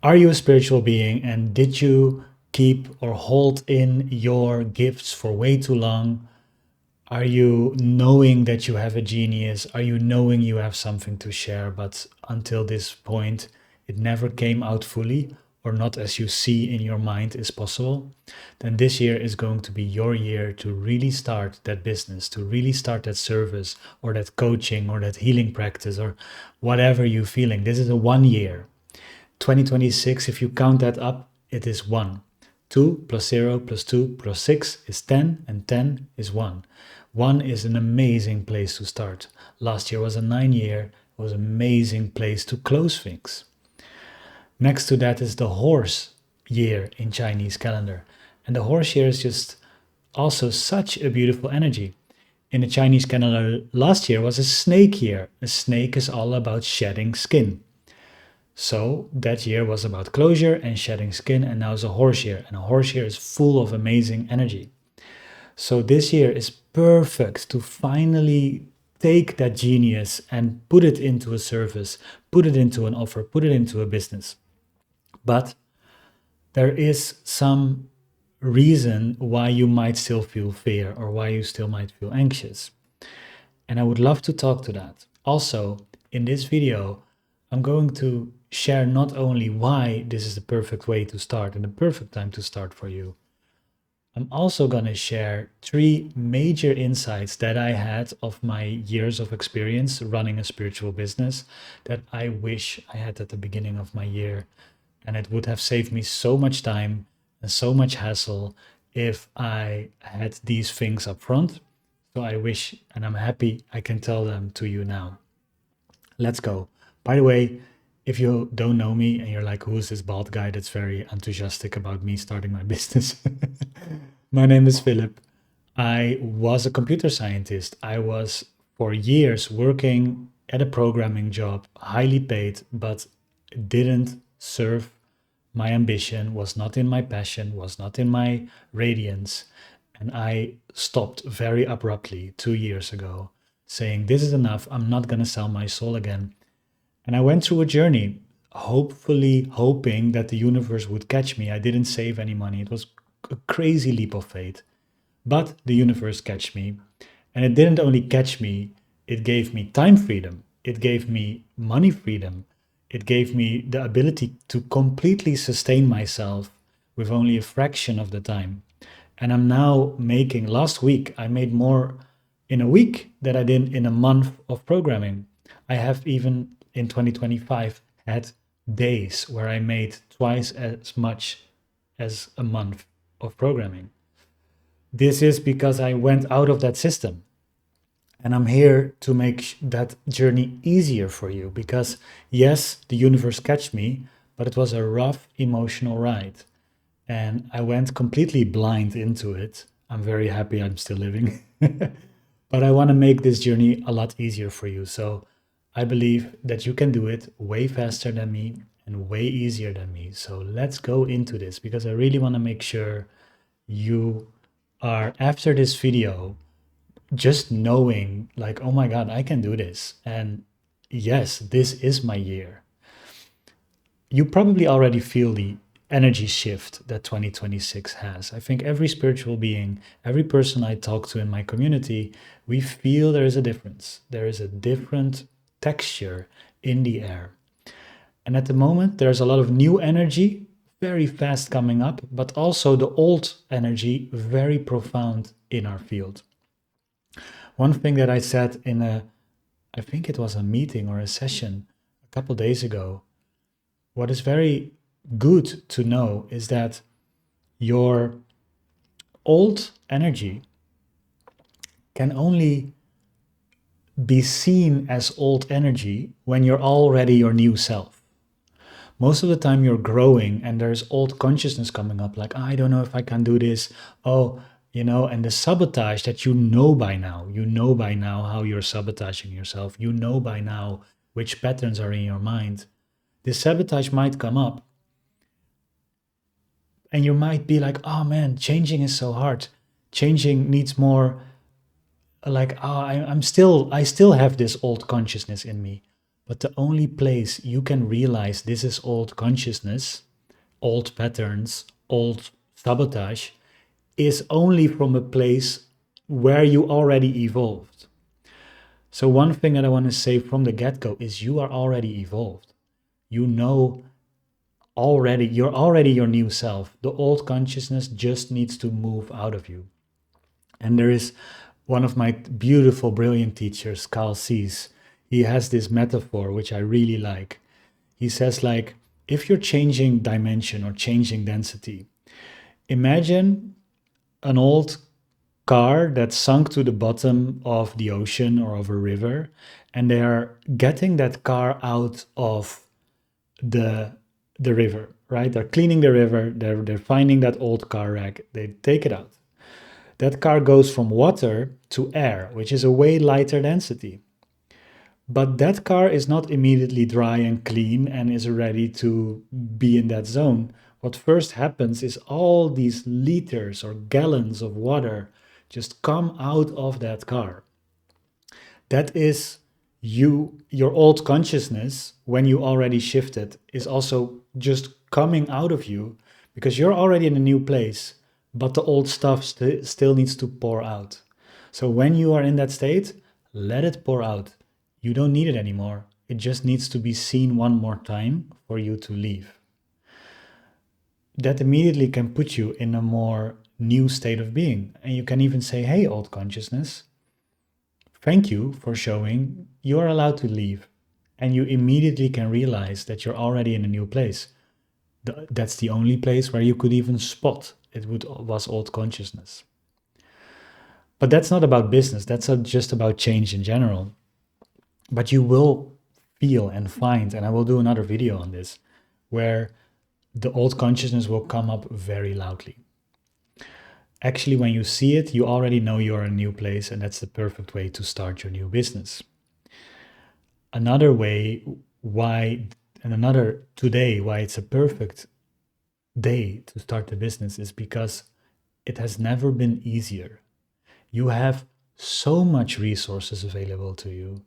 Are you a spiritual being and did you keep or hold in your gifts for way too long? Are you knowing that you have a genius? Are you knowing you have something to share, but until this point, it never came out fully or not as you see in your mind is possible? Then this year is going to be your year to really start that business, to really start that service or that coaching or that healing practice or whatever you're feeling. This is a 1 year. 2026, if you count that up, it is 1. 2 plus 0 plus 2 plus 6 is 10, and 10 is 1. 1 is an amazing place to start. Last year was a 9 year, it was an amazing place to close things. Next to that is the horse year in Chinese calendar. And the horse year is just also such a beautiful energy. In the Chinese calendar last year was a snake year. A snake is all about shedding skin. So that year was about closure and shedding skin, and now it's a horse year. And a horse year is full of amazing energy. So this year is perfect to finally take that genius and put it into a service, put it into an offer, put it into a business. But there is some reason why you might still feel fear or why you still might feel anxious. And I would love to talk to that. Also, in this video, I'm going to share not only why this is the perfect way to start and the perfect time to start for you. I'm also going to share 3 major insights that I had of my years of experience running a spiritual business that I wish I had at the beginning of my year. And it would have saved me so much time and so much hassle if I had these things up front. So I wish, and I'm happy I can tell them to you now. Let's go. By the way, if you don't know me and you're like, who's this bald guy that's very enthusiastic about me starting my business? My name is Philip. I was a computer scientist. I was for years working at a programming job, highly paid, but didn't serve my ambition, was not in my passion, was not in my radiance. And I stopped very abruptly 2 years ago, saying, this is enough. I'm not going to sell my soul again. And I went through a journey, hopefully hoping that the universe would catch me. I didn't save any money. It was a crazy leap of faith. But the universe catch me. And it didn't only catch me, it gave me time freedom. It gave me money freedom. It gave me the ability to completely sustain myself with only a fraction of the time. And I'm now making, last week, I made more in a week than I did in a month of programming. I have even in 2025 had days where I made twice as much as a month of programming. This is because I went out of that system. And I'm here to make that journey easier for you because, yes, the universe catch me, but it was a rough emotional ride. And I went completely blind into it. I'm very happy I'm still living. But I want to make this journey a lot easier for you. So I believe that you can do it way faster than me and way easier than me. So let's go into this because I really want to make sure you are, after this video, just knowing like, oh my God, I can do this. And yes, this is my year. You probably already feel the energy shift that 2026 has. I think every spiritual being, every person I talk to in my community, we feel there is a difference. There is a different texture in the air. And at the moment, there's a lot of new energy, very fast coming up, but also the old energy, very profound in our field. One thing that I said in I think it was a meeting or a session a couple days ago, what is very good to know is that your old energy can only be seen as old energy when you're already your new self. Most of the time you're growing and there's old consciousness coming up like, I don't know if I can do this. Oh, and the sabotage that you know by now how you're sabotaging yourself. You know by now which patterns are in your mind. This sabotage might come up and you might be like, oh man, changing is so hard. Changing needs more like, I still have this old consciousness in me. But the only place you can realize this is old consciousness, old patterns, old sabotage, is only from a place where you already evolved. So, one thing that I want to say from the get go is you are already evolved. You know already, you're already your new self. The old consciousness just needs to move out of you. And there is one of my beautiful, brilliant teachers, Carl Sees. He has this metaphor which I really like. He says, like, if you're changing dimension or changing density, imagine an old car that sunk to the bottom of the ocean or of a river, and they are getting that car out of the the river, right? They're cleaning the river, they're finding that old car wreck, they take it out. That car goes from water to air, which is a way lighter density. But that car is not immediately dry and clean and is ready to be in that zone. What first happens is all these liters or gallons of water just come out of that car. That is you, your old consciousness, when you already shifted, is also just coming out of you because you're already in a new place, but the old stuff still needs to pour out. So when you are in that state, let it pour out. You don't need it anymore. It just needs to be seen one more time for you to leave. That immediately can put you in a more new state of being. And you can even say, hey, old consciousness, thank you for showing you're allowed to leave. And you immediately can realize that you're already in a new place. That's the only place where you could even spot was old consciousness. But that's not about business. That's just about change in general. But you will feel and find, and I will do another video on this, where the old consciousness will come up very loudly. Actually, when you see it, you already know you're in a new place, and that's the perfect way to start your new business. Another way why, and another today, why it's a perfect day to start a business is because it has never been easier. You have so much resources available to you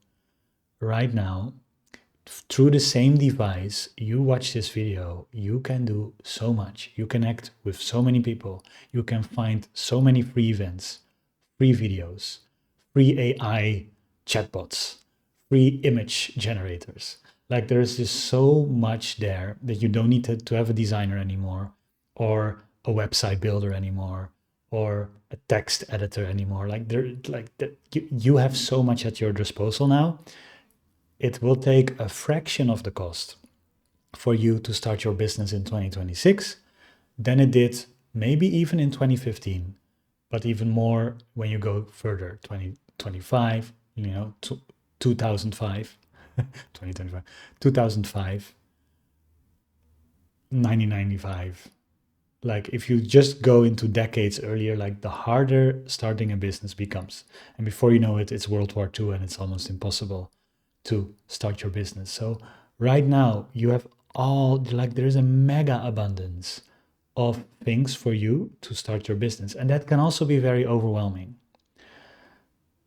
right now. Through the same device, you watch this video, you can do so much. You connect with so many people. You can find so many free events, free videos, free AI chatbots, free image generators. Like there's just so much there that you don't need to have a designer anymore, or a website builder anymore, or a text editor anymore. You have so much at your disposal now. It will take a fraction of the cost for you to start your business in 2026 than it did maybe even in 2015, but even more when you go further, 2025, 2005, 2025, 2005, 1995. Like if you just go into decades earlier, like the harder starting a business becomes. And before you know it, it's World War II and it's almost impossible to start your business. So right now you have there's a mega abundance of things for you to start your business. And that can also be very overwhelming.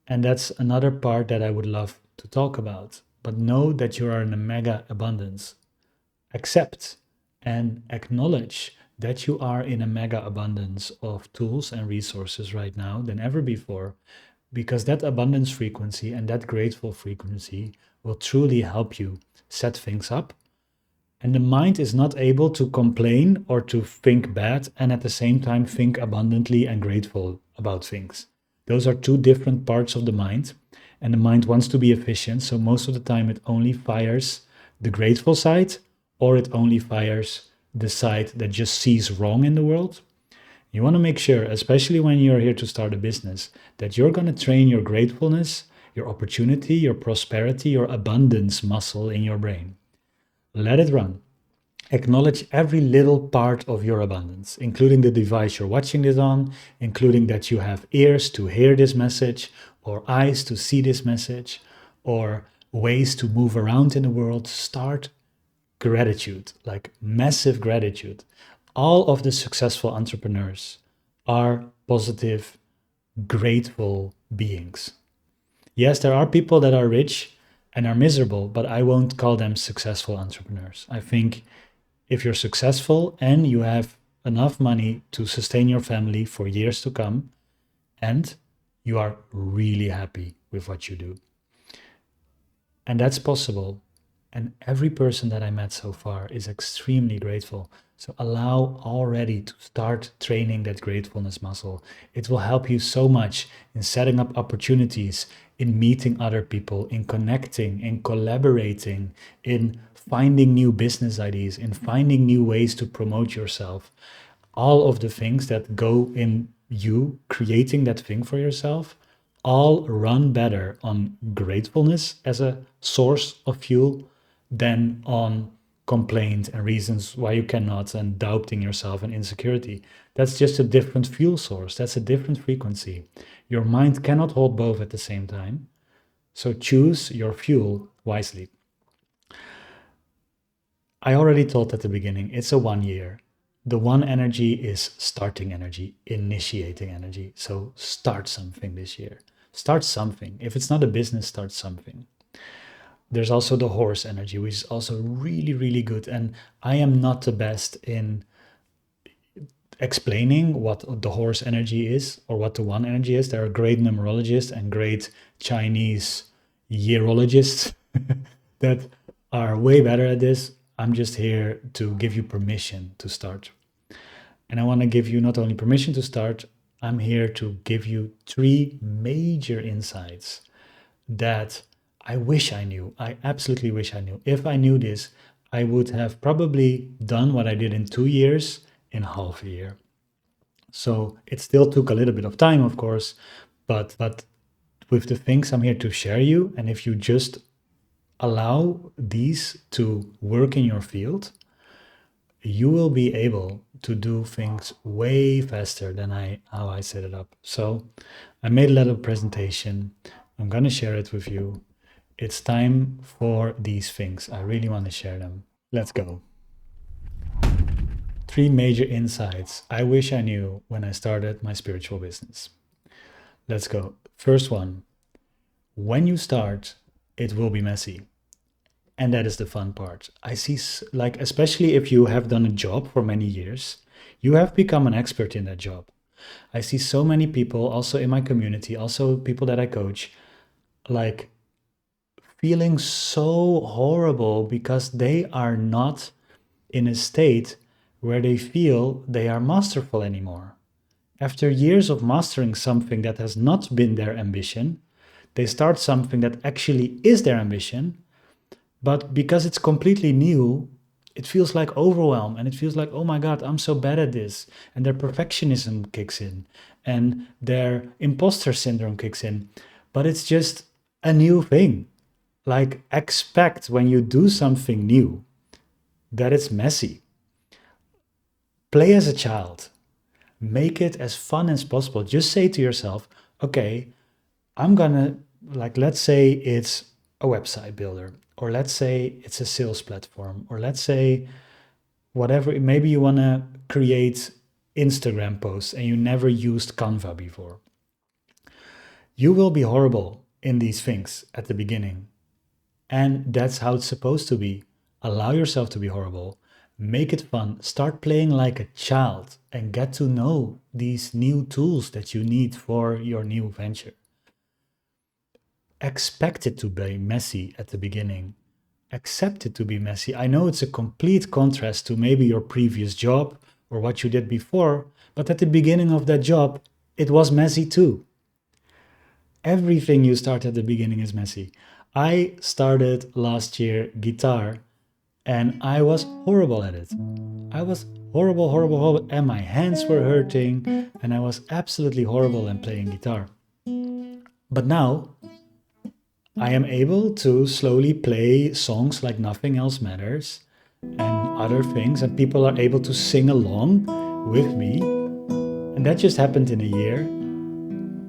And that's another part that I would love to talk about. But know that you are in a mega abundance. Accept and acknowledge that you are in a mega abundance of tools and resources right now than ever before, because that abundance frequency and that grateful frequency will truly help you set things up. And the mind is not able to complain or to think bad and at the same time think abundantly and grateful about things. Those are two different parts of the mind. And the mind wants to be efficient. So most of the time it only fires the grateful side, or it only fires the side that just sees wrong in the world. You want to make sure, especially when you're here to start a business, that you're going to train your gratefulness, your opportunity, your prosperity, your abundance muscle in your brain. Let it run. Acknowledge every little part of your abundance, including the device you're watching this on, including that you have ears to hear this message, or eyes to see this message, or ways to move around in the world. Start gratitude, like massive gratitude. All of the successful entrepreneurs are positive, grateful beings. Yes, there are people that are rich and are miserable, but I won't call them successful entrepreneurs. I think if you're successful and you have enough money to sustain your family for years to come, and you are really happy with what you do, and that's possible. And every person that I met so far is extremely grateful. So allow already to start training that gratefulness muscle. It will help you so much in setting up opportunities, in meeting other people, in connecting, in collaborating, in finding new business ideas, in finding new ways to promote yourself. All of the things that go in you creating that thing for yourself all run better on gratefulness as a source of fuel than on complaint and reasons why you cannot and doubting yourself and insecurity. That's just a different fuel source. That's a different frequency. Your mind cannot hold both at the same time. So choose your fuel wisely. I already told at the beginning, it's a 1 year. The one energy is starting energy, initiating energy. So start something this year. Start something. If it's not a business, start something. There's also the horse energy, which is also really, really good. And I am not the best in explaining what the horse energy is or what the one energy is. There are great numerologists and great Chinese yearologists that are way better at this. I'm just here to give you permission to start. And I want to give you not only permission to start, I'm here to give you 3 major insights that I wish I knew. I absolutely wish I knew. If I knew this, I would have probably done what I did in 2 years in half a year. So it still took a little bit of time, of course, but with the things I'm here to share you, and if you just allow these to work in your field, you will be able to do things way faster than how I set it up. So I made a little presentation. I'm going to share it with you. It's time for these things. I really want to share them. Let's go. 3 major insights I wish I knew when I started my spiritual business. Let's go. First one, when you start, it will be messy. And that is the fun part. I see, like, especially if you have done a job for many years, you have become an expert in that job. I see so many people, also in my community, also people that I coach, like feeling so horrible because they are not in a state where they feel they are masterful anymore. After years of mastering something that has not been their ambition, they start something that actually is their ambition, but because it's completely new, it feels like overwhelm and it feels like, oh my God, I'm so bad at this. And their perfectionism kicks in and their imposter syndrome kicks in. But it's just a new thing. Like, expect when you do something new that it's messy. Play as a child. Make it as fun as possible. Just say to yourself, okay, I'm gonna, like, let's say it's a website builder, or let's say it's a sales platform, or let's say whatever, maybe you wanna create Instagram posts and you never used Canva before. You will be horrible in these things at the beginning. And that's how it's supposed to be. Allow yourself to be horrible. Make it fun. Start playing like a child and get to know these new tools that you need for your new venture. Expect it to be messy at the beginning. Accept it to be messy. I know it's a complete contrast to maybe your previous job or what you did before, but at the beginning of that job, it was messy too. Everything you start at the beginning is messy. I started last year guitar and I was horrible at it. I was horrible, horrible, horrible, and my hands were hurting, and I was absolutely horrible in playing guitar. But now I am able to slowly play songs like Nothing Else Matters and other things, and people are able to sing along with me. And that just happened in a year.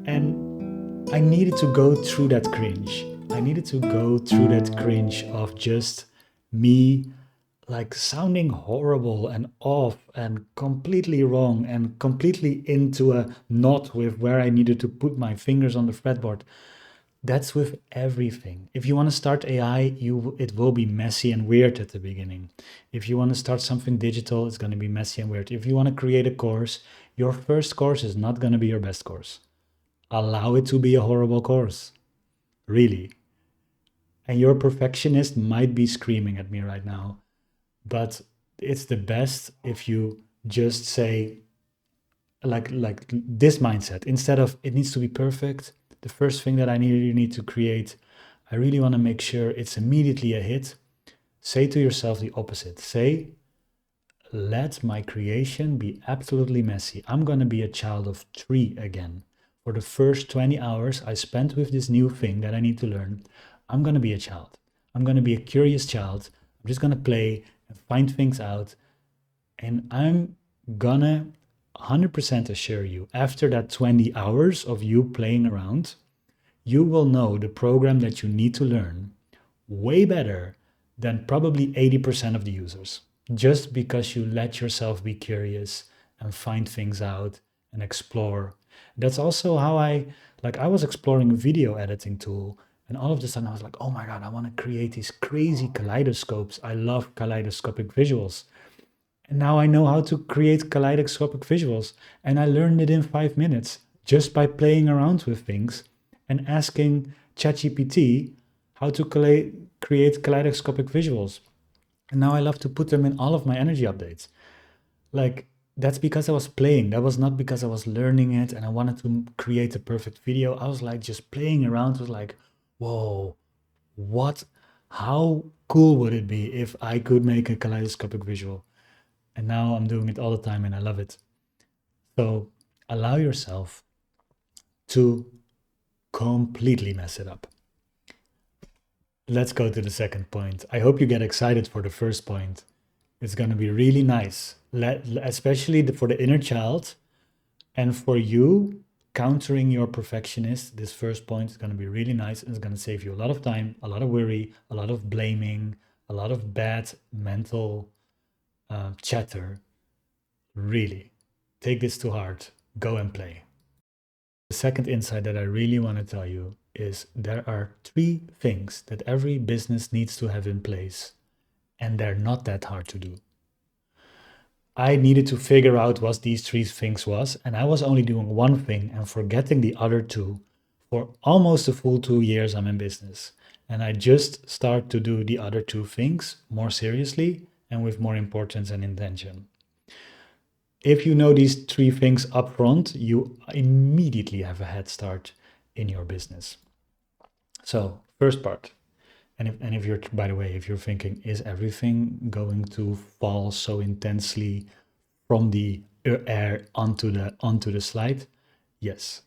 And I needed to go through that cringe. I needed to go through that cringe of just me like sounding horrible and off and completely wrong and completely into a knot with where I needed to put my fingers on the fretboard. That's with everything. If you want to start AI, it will be messy and weird at the beginning. If you want to start something digital, it's going to be messy and weird. If you want to create a course, your first course is not going to be your best course. Allow it to be a horrible course, really. And your perfectionist might be screaming at me right now, but it's the best if you just say, like this mindset, instead of it needs to be perfect. The first thing that I need to create, I really want to make sure it's immediately a hit. Say to yourself the opposite. Say, let my creation be absolutely messy. I'm going to be a child of 3 again. For the first 20 hours I spent with this new thing that I need to learn, I'm going to be a child. I'm going to be a curious child. I'm just going to play and find things out. And I'm gonna 100% assure you, after that 20 hours of you playing around, you will know the program that you need to learn way better than probably 80% of the users, just because you let yourself be curious and find things out and explore. That's also how I was exploring a video editing tool, and all of a sudden I was like, oh my God, I want to create these crazy kaleidoscopes. I love kaleidoscopic visuals. And now I know how to create kaleidoscopic visuals. And I learned it in 5 minutes just by playing around with things and asking ChatGPT how to create kaleidoscopic visuals. And now I love to put them in all of my energy updates. Like, that's because I was playing. That was not because I was learning it and I wanted to create a perfect video. I was like just playing around with like, whoa, what, how cool would it be if I could make a kaleidoscopic visual? And now I'm doing it all the time and I love it. So allow yourself to completely mess it up. Let's go to the second point. I hope you get excited for the first point. It's going to be really nice, especially for the inner child and for you countering your perfectionist. This first point is going to be really nice and it's going to save you a lot of time, a lot of worry, a lot of blaming, a lot of bad mental chatter. Really, take this to heart. Go and play. The second insight that I really want to tell you is there are 3 things that every business needs to have in place, and they're not that hard to do. I needed to figure out what these 3 things was, and I was only doing one thing and forgetting the other 2 for almost a full 2 years I'm in business. And I just start to do the other 2 things more seriously and with more importance and intention. If you know these 3 things up front, you immediately have a head start in your business. So, first part. And if you're, by the way, if you're thinking, is everything going to fall so intensely from the air onto the slide? Yes.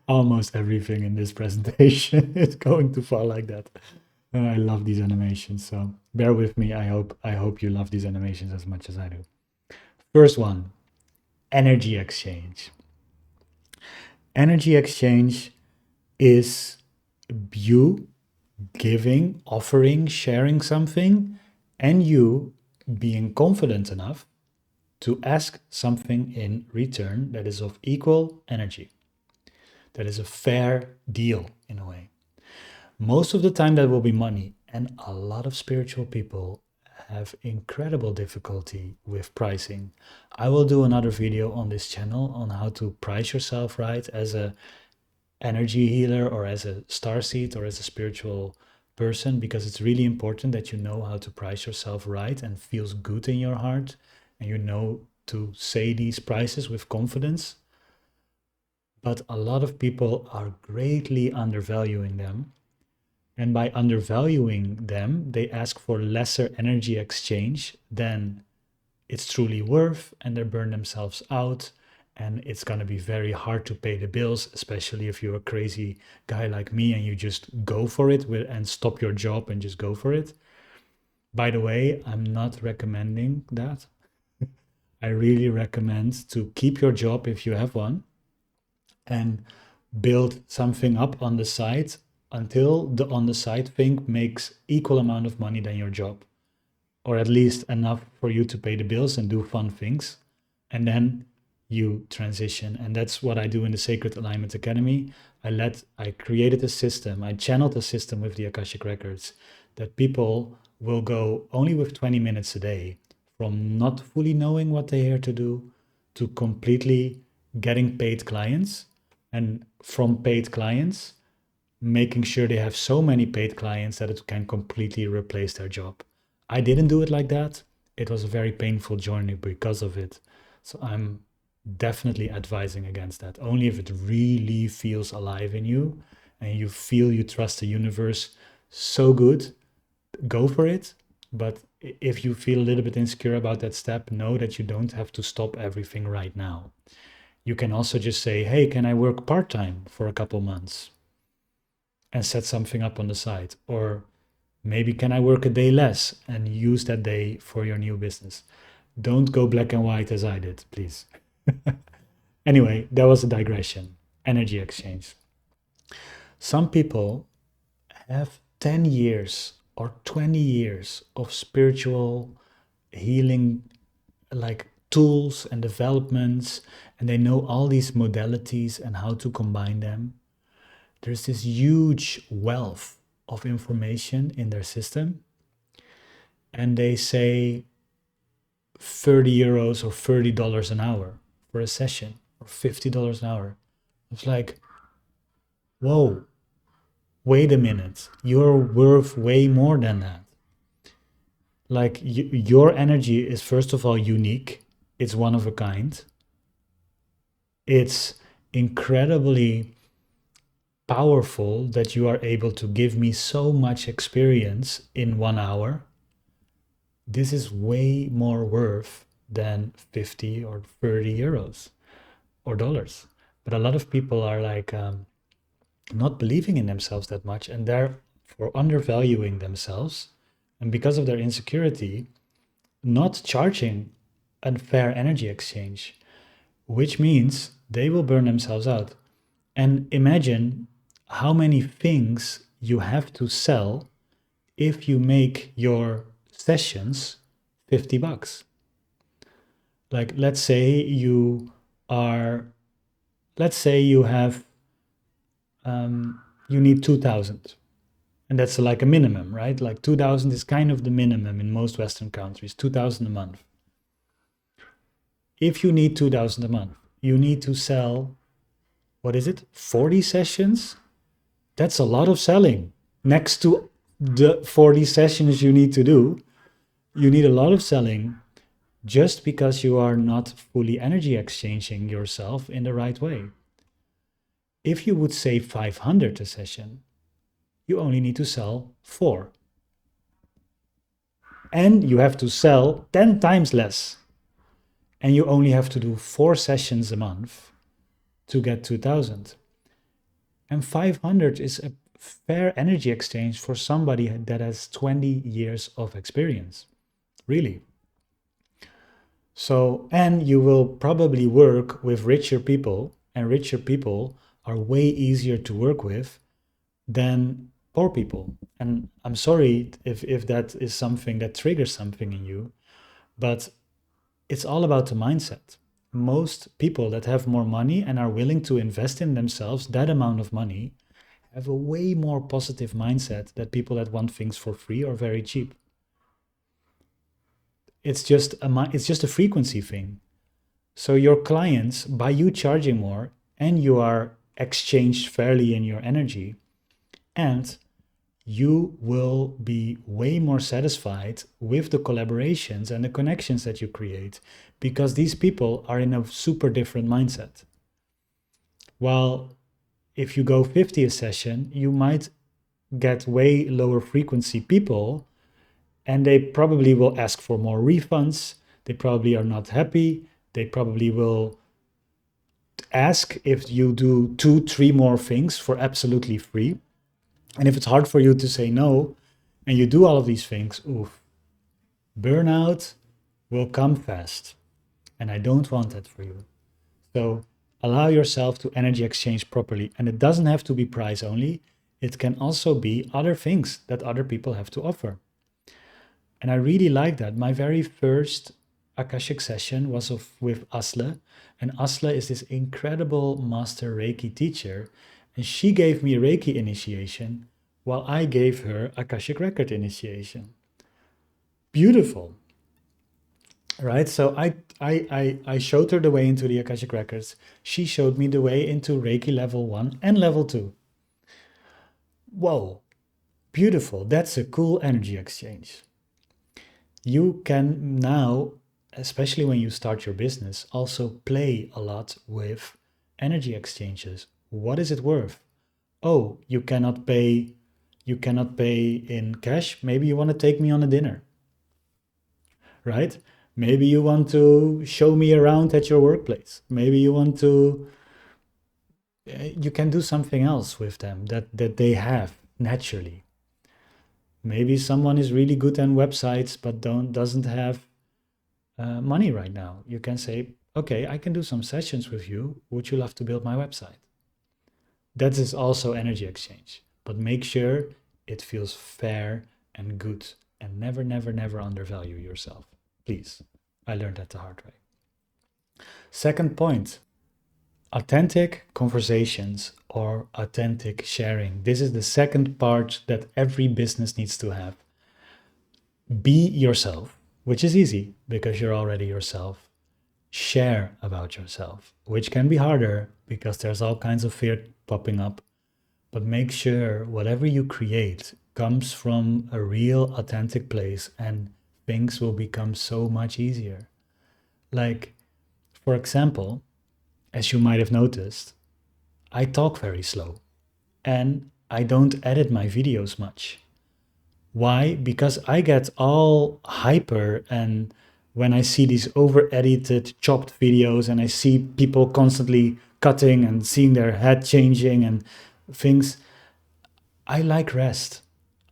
Almost everything in this presentation is going to fall like that. And I love these animations, so bear with me. I hope you love these animations as much as I do. First one, energy exchange. Energy exchange is you giving, offering, sharing something, and you being confident enough to ask something in return that is of equal energy. That is a fair deal in a way. Most of the time, that will be money, and a lot of spiritual people have incredible difficulty with pricing. I will do another video on this channel on how to price yourself right as a energy healer or as a starseed or as a spiritual person, because it's really important that you know how to price yourself right and feels good in your heart, and you know to say these prices with confidence. But a lot of people are greatly undervaluing them. And by undervaluing them, they ask for lesser energy exchange than it's truly worth, and they burn themselves out. And it's going to be very hard to pay the bills, especially if you're a crazy guy like me and you just go for it and stop your job and just go for it. By the way, I'm not recommending that. I really recommend to keep your job if you have one and build something up on the side until the on the side thing makes equal amount of money than your job, or at least enough for you to pay the bills and do fun things. And then you transition. And that's what I do in the Sacred Alignment Academy. I created a system, I channeled a system with the Akashic Records that people will go only with 20 minutes a day from not fully knowing what they're here to do to completely getting paid clients, and from paid clients making sure they have so many paid clients that it can completely replace their job. I didn't do it like that. It was a very painful journey because of it. So I'm definitely advising against that. Only if it really feels alive in you and you feel you trust the universe so good, go for it. But if you feel a little bit insecure about that step, know that you don't have to stop everything right now. You can also just say, hey, can I work part time for a couple months and set something up on the side? Or maybe can I work a day less and use that day for your new business? Don't go black and white as I did, please. Anyway, that was a digression. Energy exchange. Some people have 10 years or 20 years of spiritual healing, like tools and developments, and they know all these modalities and how to combine them. There's this huge wealth of information in their system, and they say 30 euros or $30 an hour for a session, or $50 an hour. It's like, whoa, wait a minute, you're worth way more than that. Like your energy is, first of all, unique. It's one of a kind. It's incredibly powerful that you are able to give me so much experience in 1 hour. This is way more worth than 50 or 30 euros or dollars. But a lot of people are like not believing in themselves that much, and therefore undervaluing themselves. And because of their insecurity, not charging a fair energy exchange, which means they will burn themselves out. And imagine how many things you have to sell if you make your sessions $50. Like, let's say you have, you need 2,000. And that's like a minimum, right? Like 2,000 is kind of the minimum in most Western countries, 2,000 a month. If you need 2,000 a month, you need to sell, what is it, 40 sessions? That's a lot of selling. Next to the 40 sessions you need to do, you need a lot of selling just because you are not fully energy exchanging yourself in the right way. If you would say 500 a session, you only need to sell 4. And you have to sell 10 times less. And you only have to do 4 sessions a month to get 2,000. And 500 is a fair energy exchange for somebody that has 20 years of experience. Really. So, and you will probably work with richer people, and richer people are way easier to work with than poor people. And I'm sorry if that is something that triggers something in you, but it's all about the mindset. Most people that have more money and are willing to invest in themselves that amount of money have a way more positive mindset than people that want things for free or very cheap. It's just a frequency thing. So your clients, by you charging more, and you are exchanged fairly in your energy, and you will be way more satisfied with the collaborations and the connections that you create, because these people are in a super different mindset. While if you go 50 a session, you might get way lower frequency people, and they probably will ask for more refunds. They probably are not happy. They probably will ask if you do 2-3 more things for absolutely free. And if it's hard for you to say no, and you do all of these things, oof, burnout will come fast. And I don't want that for you. So allow yourself to energy exchange properly. And it doesn't have to be price only. It can also be other things that other people have to offer. And I really like that. My very first Akashic session was with Asle, and Asle is this incredible master Reiki teacher, and she gave me Reiki initiation while I gave her Akashic record initiation. Beautiful, right? So I showed her the way into the Akashic records. She showed me the way into Reiki level 1 and level 2. Whoa, beautiful. That's a cool energy exchange. You can now, especially when you start your business, also play a lot with energy exchanges. What is it worth? Oh, you cannot pay in cash. Maybe you want to take me on a dinner, right? Maybe you want to show me around at your workplace. Maybe you want to you can do something else with them that they have naturally. Maybe someone is really good on websites but doesn't have money right now. You can say, okay, I can do some sessions with you. Would you love to build my website? That is also energy exchange, but make sure it feels fair and good, and never, never, never undervalue yourself. Please. I learned that the hard way. Second point, authentic conversations or authentic sharing. This is the second part that every business needs to have. Be yourself, which is easy because you're already yourself. Share about yourself, which can be harder because there's all kinds of fear popping up. But make sure whatever you create comes from a real, authentic place, and things will become so much easier. Like, for example, as you might have noticed, I talk very slow and I don't edit my videos much. Why? Because I get all hyper, and when I see these over edited, chopped videos, and I see people constantly cutting and seeing their head changing and things, I like rest.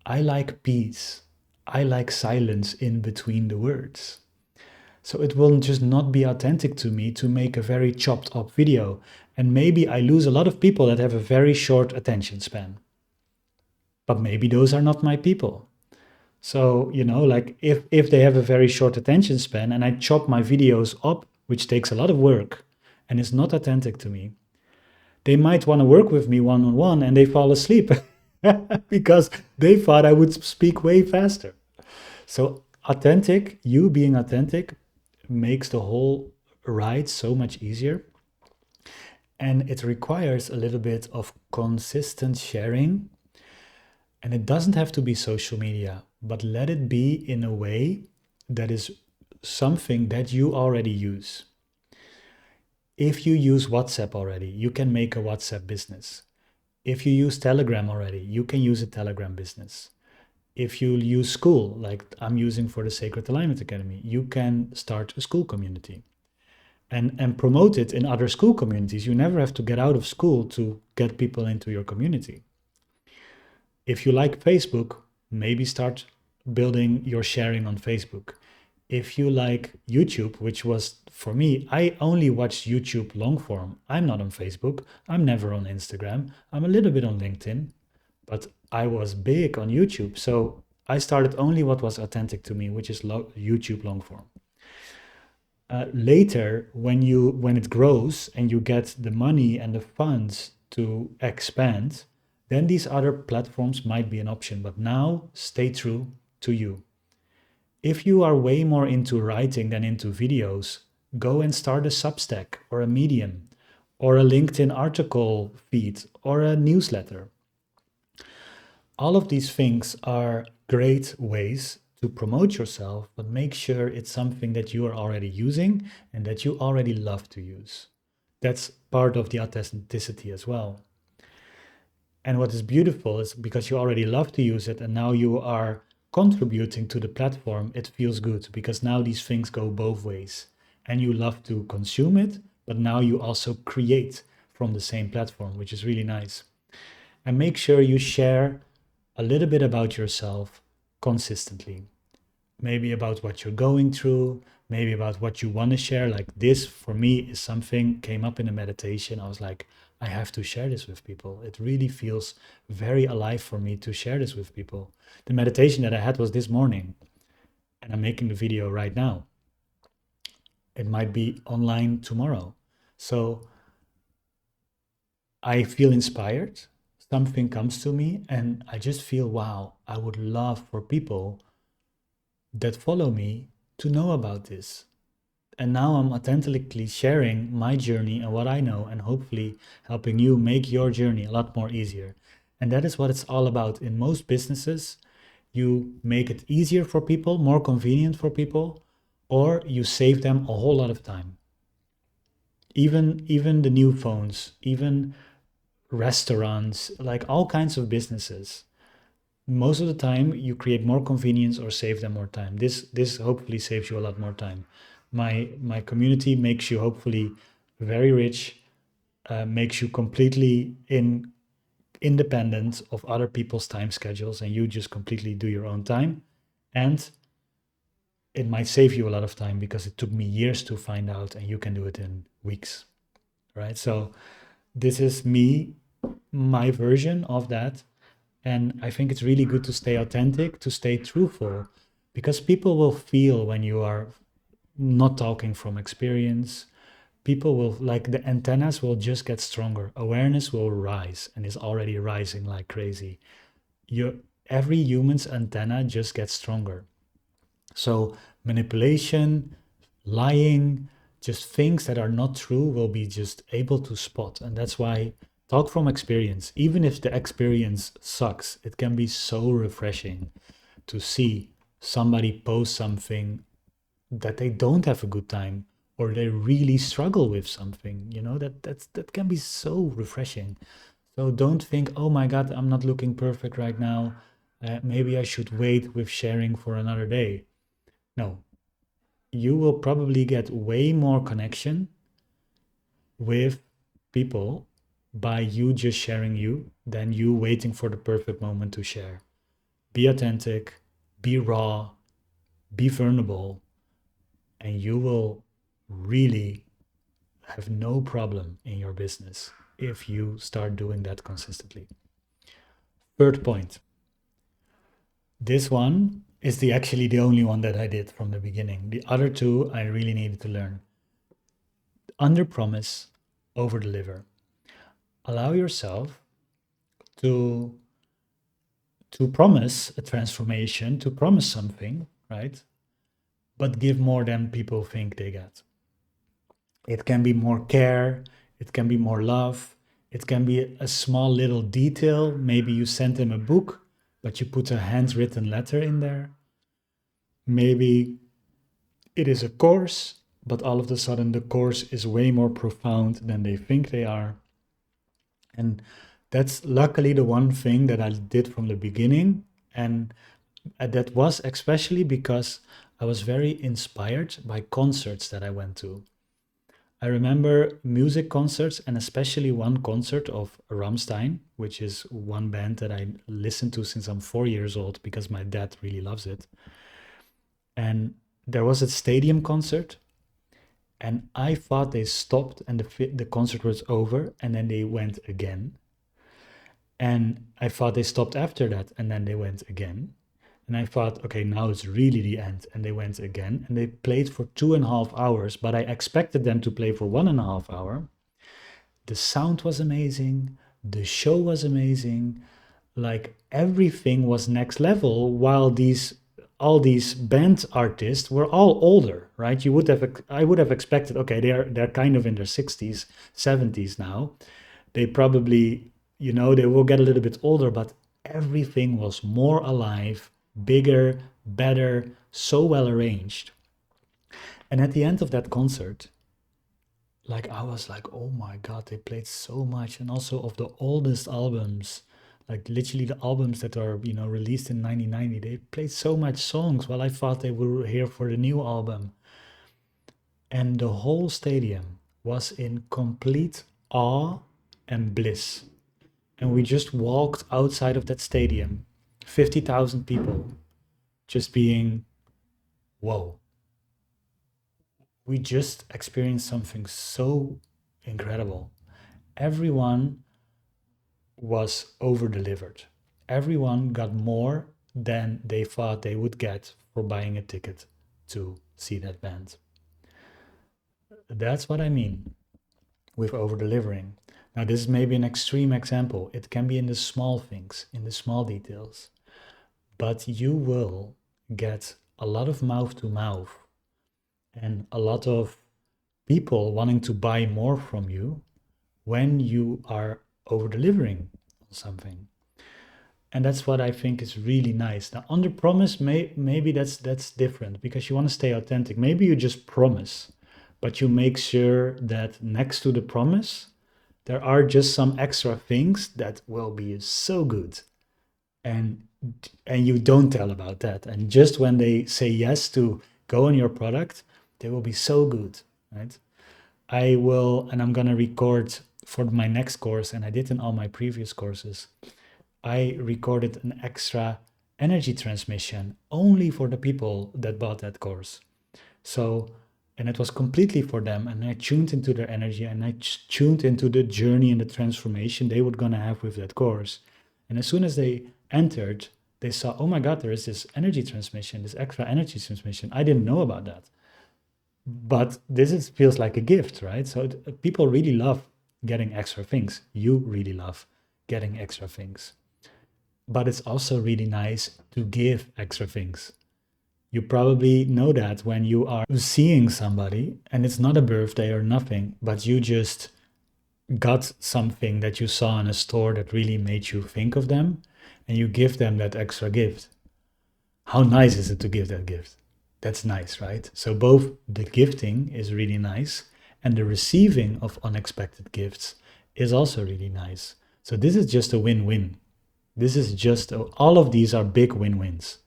I like peace. I like silence in between the words. So it will just not be authentic to me to make a very chopped up video. And maybe I lose a lot of people that have a very short attention span. But maybe those are not my people. So, like if they have a very short attention span and I chop my videos up, which takes a lot of work and is not authentic to me, they might want to work with me one on one and they fall asleep because they thought I would speak way faster. So, you being authentic makes the whole ride so much easier. And it requires a little bit of consistent sharing. And it doesn't have to be social media, but let it be in a way that is something that you already use. If you use WhatsApp already, you can make a WhatsApp business. If you use Telegram already, you can use a Telegram business. If you use school, like I'm using for the Sacred Alignment Academy, you can start a school community and promote it in other school communities. You never have to get out of school to get people into your community. If you like Facebook, maybe start building your sharing on Facebook. If you like YouTube, which was for me, I only watch YouTube long form. I'm not on Facebook. I'm never on Instagram. I'm a little bit on LinkedIn, but I was big on YouTube. So I started only what was authentic to me, which is YouTube long form. Later, when it grows and you get the money and the funds to expand, then these other platforms might be an option. But now, stay true to you. If you are way more into writing than into videos, go and start a Substack or a Medium or a LinkedIn article feed or a newsletter. All of these things are great ways to promote yourself, but make sure it's something that you are already using and that you already love to use. That's part of the authenticity as well. And what is beautiful is because you already love to use it and now you are contributing to the platform, it feels good because now these things go both ways. And you love to consume it, but now you also create from the same platform, which is really nice. And make sure you share a little bit about yourself consistently. Maybe about what you're going through, maybe about what you want to share. Like this, for me, is something came up in a meditation. I was like, I have to share this with people. It really feels very alive for me to share this with people. The meditation that I had was this morning, and I'm making the video right now. It might be online tomorrow. So I feel inspired. Something comes to me, and I just feel, wow, I would love for people that follow me to know about this. And now I'm authentically sharing my journey and what I know, and hopefully helping you make your journey a lot more easier. And that is what it's all about. In most businesses, you make it easier for people, more convenient for people, or you save them a whole lot of time. Even the new phones, even restaurants, like all kinds of businesses, most of the time you create more convenience or save them more time. This hopefully saves you a lot more time. My community makes you hopefully very rich, makes you completely independent of other people's time schedules, and you just completely do your own time. And it might save you a lot of time because it took me years to find out, and you can do it in weeks, right? So this is me, my version of that. And I think it's really good to stay authentic, to stay truthful, because people will feel when you are not talking from experience. People will, like, the antennas will just get stronger. Awareness will rise and is already rising like crazy. Your every human's antenna just gets stronger. So manipulation, lying, just things that are not true will be just able to spot. And that's why talk from experience. Even if the experience sucks, it can be so refreshing to see somebody post something that they don't have a good time or they really struggle with something. That can be so refreshing. So don't think, oh my God, I'm not looking perfect right now. Maybe I should wait with sharing for another day. No, you will probably get way more connection with people by you just sharing you than you waiting for the perfect moment to share. Be authentic, be raw, be vulnerable, and you will really have no problem in your business if you start doing that consistently. Third point. This one is actually the only one that I did from the beginning. The other two I really needed to learn. Under promise, over deliver. Allow yourself to promise a transformation, to promise something, right? But give more than people think they get. It can be more care, it can be more love, it can be a small little detail. Maybe you send them a book, but you put a handwritten letter in there. Maybe it is a course, but all of a sudden the course is way more profound than they think they are. And that's luckily the one thing that I did from the beginning. And that was especially because I was very inspired by concerts that I went to. I remember music concerts, and especially one concert of Rammstein, which is one band that I listened to since I'm 4 years old because my dad really loves it. And there was a stadium concert, and I thought they stopped and the concert was over, and then they went again. And I thought they stopped after that, and then they went again. And I thought, okay, now it's really the end. And they went again, and they played for 2.5 hours, but I expected them to play for 1.5 hour. The sound was amazing. The show was amazing. Like everything was next level, while all these band artists were all older, right? I would have expected, okay, they're kind of in their 60s, 70s now. They probably, they will get a little bit older, but everything was more alive, bigger, better, so well arranged. And at the end of that concert, like I was like, oh my God, they played so much. And also of the oldest albums, like literally the albums that are, released in 1990, they played so much songs while I thought they were here for the new album. And the whole stadium was in complete awe and bliss. And we just walked outside of that stadium, 50,000 people, just being, whoa, we just experienced something so incredible. Everyone was over delivered. Everyone got more than they thought they would get for buying a ticket to see that band. That's what I mean with over delivering. Now, this is maybe an extreme example. It can be in the small things, in the small details, but you will get a lot of mouth to mouth and a lot of people wanting to buy more from you when you are over delivering on something. And that's what I think is really nice. Now, under promise, maybe that's different because you want to stay authentic. Maybe you just promise, but you make sure that next to the promise, there are just some extra things that will be so good, and you don't tell about that. And just when they say yes to go on your product, they will be so good, right? I will, and I'm gonna record for my next course, and I did in all my previous courses. I recorded an extra energy transmission only for the people that bought that course. So, and it was completely for them. And I tuned into their energy and I tuned into the journey and the transformation they were going to have with that course. And as soon as they entered, they saw, oh my God, there is this energy transmission, this extra energy transmission. I didn't know about that. But feels like a gift, right? So people really love getting extra things. You really love getting extra things. But it's also really nice to give extra things. You probably know that when you are seeing somebody and it's not a birthday or nothing, but you just got something that you saw in a store that really made you think of them and you give them that extra gift. How nice is it to give that gift? That's nice, right? So both the gifting is really nice and the receiving of unexpected gifts is also really nice. So this is just a win-win. All of these are big win-wins.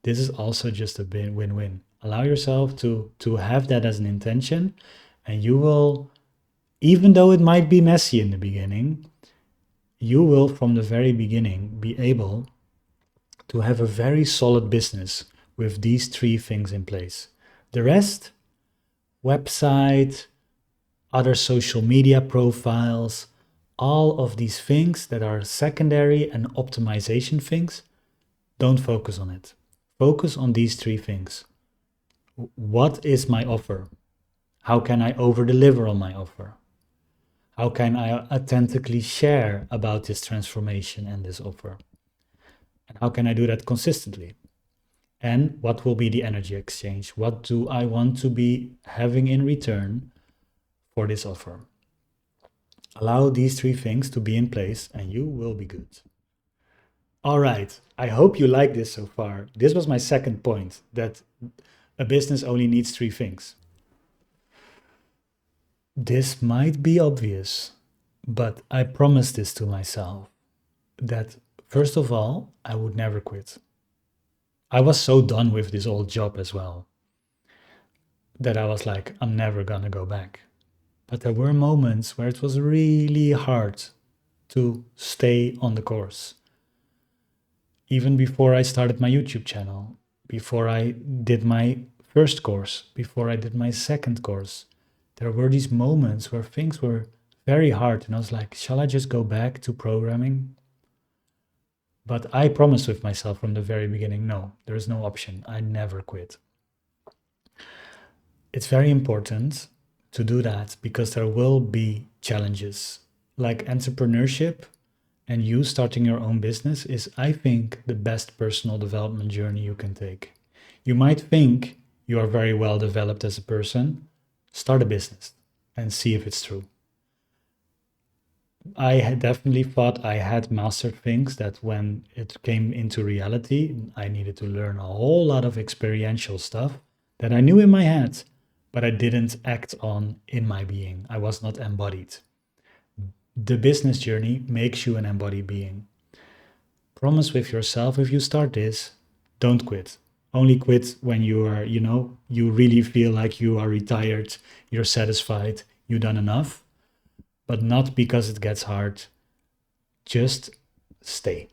This is also just a big win-win. Allow yourself to have that as an intention, and you will, even though it might be messy in the beginning, you will from the very beginning be able to have a very solid business with these three things in place. The rest, website, other social media profiles, all of these things that are secondary and optimization things, don't focus on it. Focus on these three things. What is my offer? How can I over deliver on my offer? How can I authentically share about this transformation and this offer? And how can I do that consistently? And what will be the energy exchange? What do I want to be having in return for this offer? Allow these three things to be in place and you will be good. All right. I hope you like this so far. This was my second point, that a business only needs three things. This might be obvious, but I promised this to myself that first of all, I would never quit. I was so done with this old job as well that I was like, I'm never gonna go back. But there were moments where it was really hard to stay on the course. Even before I started my YouTube channel, before I did my first course, before I did my second course, there were these moments where things were very hard. And I was like, shall I just go back to programming? But I promised with myself from the very beginning, no, there is no option. I never quit. It's very important to do that because there will be challenges. Like entrepreneurship and you starting your own business is, I think, the best personal development journey you can take. You might think you are very well developed as a person. Start a business and see if it's true. I had definitely thought I had mastered things that when it came into reality, I needed to learn a whole lot of experiential stuff that I knew in my head, but I didn't act on in my being. I was not embodied. The business journey makes you an embodied being. Promise with yourself, if you start this, don't quit. Only quit when you are, you really feel like you are retired, you're satisfied, you've done enough, but not because it gets hard. Just stay.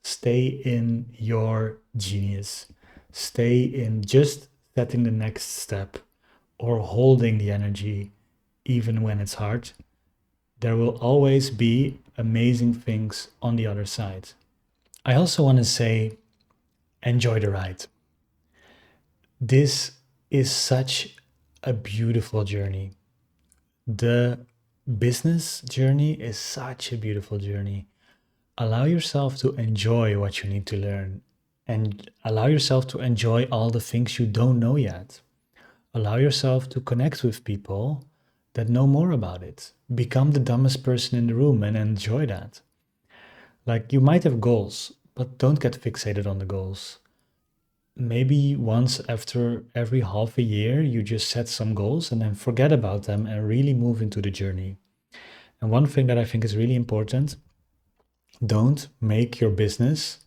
Stay in your genius. Stay in just setting the next step or holding the energy even when it's hard. There will always be amazing things on the other side. I also want to say, enjoy the ride. This is such a beautiful journey. The business journey is such a beautiful journey. Allow yourself to enjoy what you need to learn and allow yourself to enjoy all the things you don't know yet. Allow yourself to connect with people that know more about it. Become the dumbest person in the room and enjoy that. Like you might have goals, but don't get fixated on the goals. Maybe once after every half a year, you just set some goals and then forget about them and really move into the journey. And one thing that I think is really important, don't make your business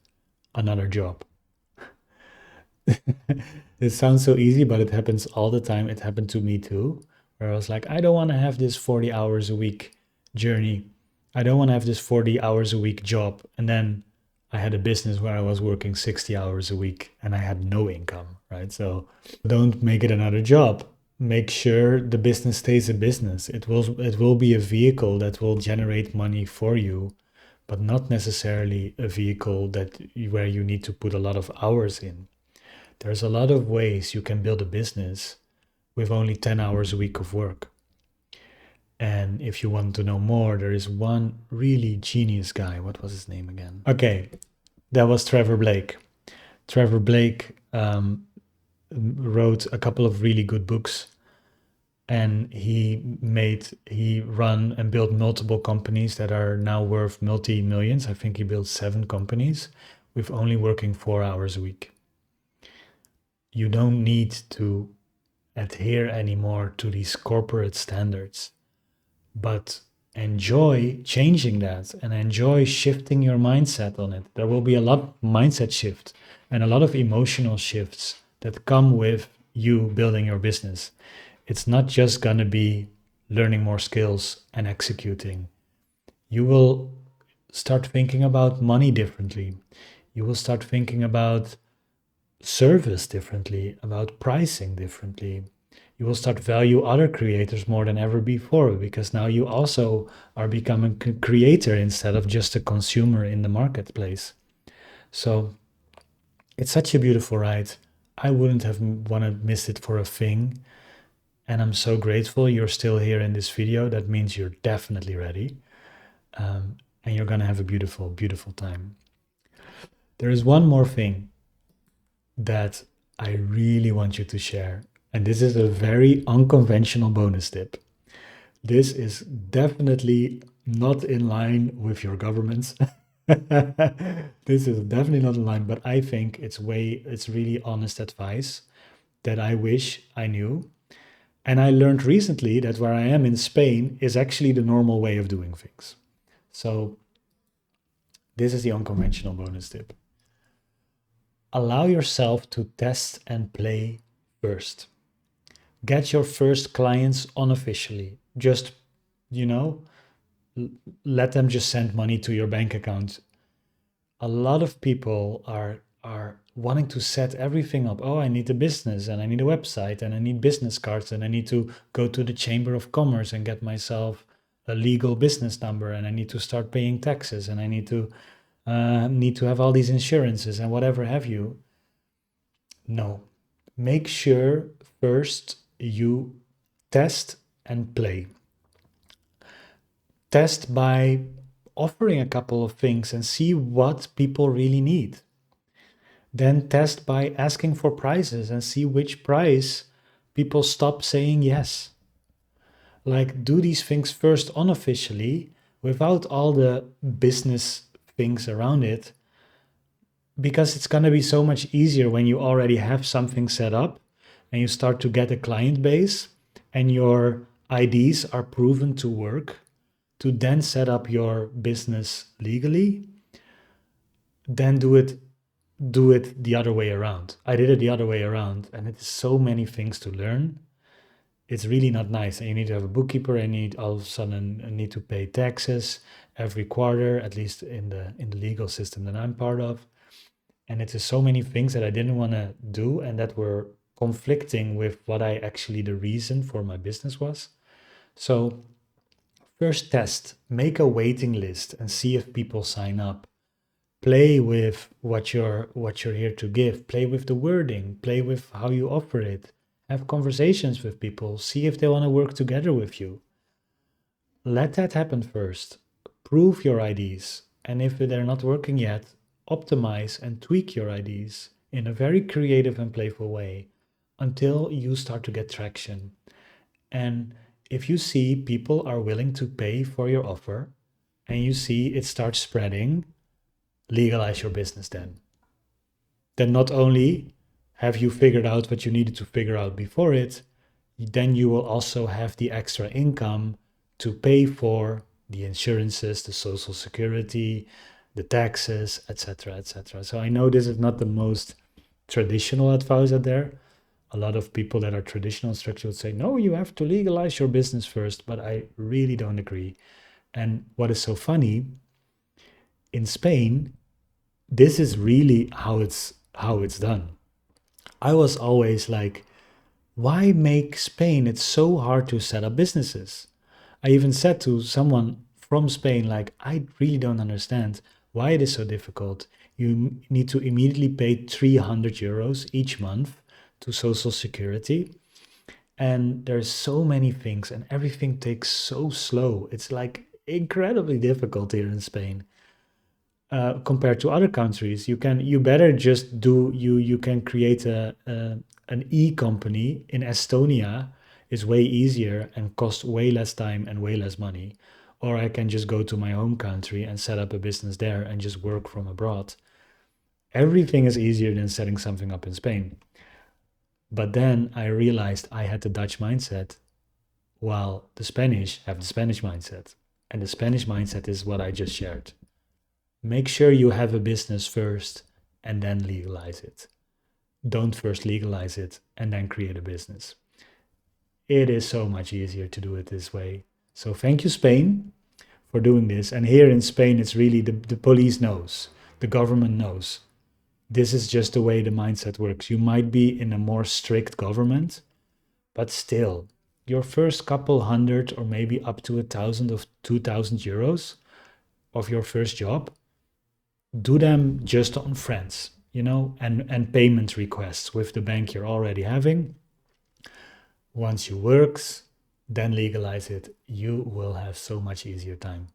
another job. It sounds so easy, but it happens all the time. It happened to me too, where I was like, I don't want to have this 40 hours a week journey. I don't want to have this 40 hours a week job. And then I had a business where I was working 60 hours a week and I had no income, right? So don't make it another job. Make sure the business stays a business. It will be a vehicle that will generate money for you, but not necessarily a vehicle where you need to put a lot of hours in. There's a lot of ways you can build a business with only 10 hours a week of work. And if you want to know more, there is one really genius guy. What was his name again? Okay, that was Trevor Blake. Trevor Blake wrote a couple of really good books, and he run and built multiple companies that are now worth multi-millions. I think he built 7 companies with only working 4 hours a week. You don't need to adhere anymore to these corporate standards, but enjoy changing that and enjoy shifting your mindset on it. There will be a lot of mindset shift and a lot of emotional shifts that come with you building your business. It's not just going to be learning more skills and executing. You will start thinking about money differently. You will start thinking about service differently, about pricing differently. You will start value other creators more than ever before because now you also are becoming a creator instead of just a consumer in the marketplace. So it's such a beautiful ride. I wouldn't have wanted miss it for a thing. And I'm so grateful you're still here in this video. That means you're definitely ready. And you're going to have a beautiful, beautiful time. There is one more thing that I really want you to share. And this is a very unconventional bonus tip. This is definitely not in line with your governments. This is definitely not in line, but I think it's really honest advice that I wish I knew. And I learned recently that where I am in Spain is actually the normal way of doing things. So this is the unconventional bonus tip. Allow yourself to test and play first. Get your first clients unofficially. Just, let them just send money to your bank account. A lot of people are wanting to set everything up. Oh, I need a business and I need a website and I need business cards and I need to go to the Chamber of Commerce and get myself a legal business number and I need to start paying taxes and I need to have all these insurances and whatever have you. No, make sure first you test and play. Test by offering a couple of things and see what people really need. Then test by asking for prices and see which price people stop saying yes. Like, do these things first unofficially without all the business things around it, because it's going to be so much easier when you already have something set up and you start to get a client base and your IDs are proven to work, to then set up your business legally. Then do it the other way around. I did it the other way around, and it's so many things to learn. It's really not nice. And you need to have a bookkeeper, and you need all of a sudden need to pay taxes every quarter, at least in the legal system that I'm part of. And it is so many things that I didn't want to do and that were conflicting with what I actually the reason for my business was. So first test, make a waiting list and see if people sign up. Play with what you're here to give. Play with the wording. Play with how you offer it. Have conversations with people, see if they want to work together with you. Let that happen first. Prove your ideas. And if they're not working yet, optimize and tweak your ideas in a very creative and playful way until you start to get traction. And if you see people are willing to pay for your offer and you see it starts spreading, legalize your business then. Then not only have you figured out what you needed to figure out before it, then you will also have the extra income to pay for the insurances, the social security, the taxes, etc., etc. So I know this is not the most traditional advice out there. A lot of people that are traditional structure would say, no, you have to legalize your business first, but I really don't agree. And what is so funny, in Spain, this is really how it's done. I was always like, why make Spain it's so hard to set up businesses? I even said to someone from Spain, like, I really don't understand why it is so difficult. You need to immediately pay 300 euros each month to Social Security. And there's so many things, and everything takes so slow. It's like incredibly difficult here in Spain. Compared to other countries, you better just do you can create an e company in Estonia is way easier and cost way less time and way less money, or I can just go to my home country and set up a business there and just work from abroad. Everything is easier than setting something up in Spain. But then I realized I had the Dutch mindset, while the Spanish have the Spanish mindset, and the Spanish mindset is what I just shared. Make sure you have a business first and then legalize it. Don't first legalize it and then create a business. It is so much easier to do it this way. So thank you, Spain, for doing this. And here in Spain, it's really the police knows, the government knows. This is just the way the mindset works. You might be in a more strict government, but still, your first couple hundred or maybe up to 1,000 of 2,000 euros of your first job, do them just on friends, and payment requests with the bank you're already having. Once you works, then legalize it. You will have so much easier time.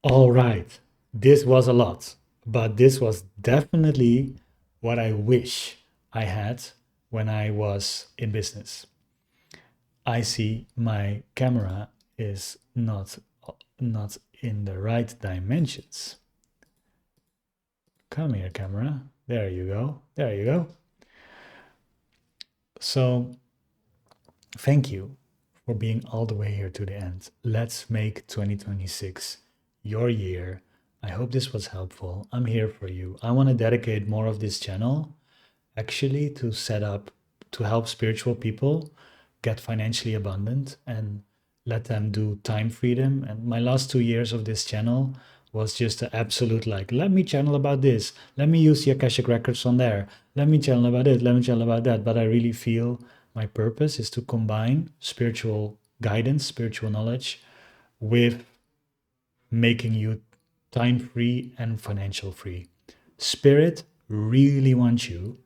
All right, this was a lot, but this was definitely what I wish I had when I was in business. I see my camera is not in the right dimensions. Come here, camera. There you go. There you go. So, thank you for being all the way here to the end. Let's make 2026 your year. I hope this was helpful. I'm here for you. I want to dedicate more of this channel actually to help spiritual people get financially abundant and let them do time freedom. And my last 2 years of this channel was just an absolute like, let me channel about this, let me use the Akashic records on there, let me channel about it, let me channel about that. But I really feel my purpose is to combine spiritual guidance, spiritual knowledge with making you time free and financial free. Spirit really wants you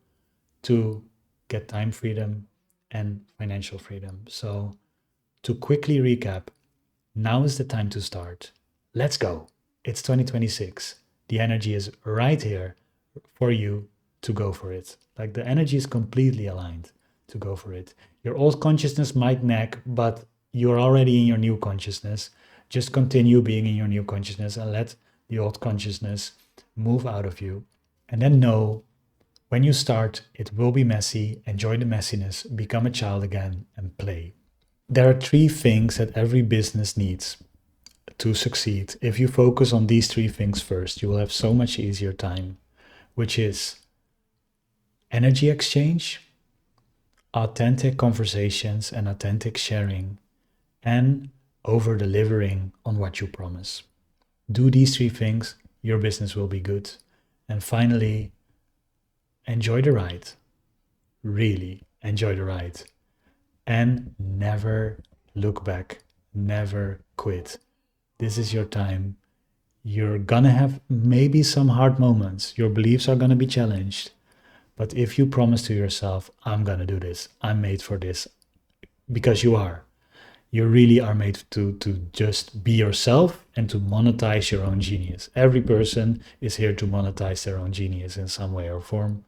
to get time freedom and financial freedom. So, to quickly recap, now is the time to start. Let's go. It's 2026. The energy is right here for you to go for it. Like the energy is completely aligned to go for it. Your old consciousness might nag, but you're already in your new consciousness. Just continue being in your new consciousness and let the old consciousness move out of you. And then know when you start, it will be messy. Enjoy the messiness, become a child again, and play. There are 3 things that every business needs to succeed. If you focus on these 3 things first, you will have so much easier time, which is energy exchange, authentic conversations and authentic sharing, and over delivering on what you promise. Do these 3 things, your business will be good. And finally, enjoy the ride. Really enjoy the ride. And never look back. Never quit. This is your time. You're gonna have maybe some hard moments. Your beliefs are gonna be challenged. But if you promise to yourself, I'm going to do this, I'm made for this, because you are. You really are made to just be yourself and to monetize your own genius. Every person is here to monetize their own genius in some way or form.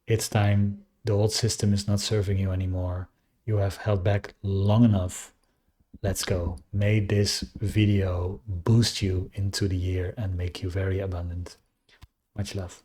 It's time. The old system is not serving you anymore. You have held back long enough. Let's go. May this video boost you into the year and make you very abundant. Much love.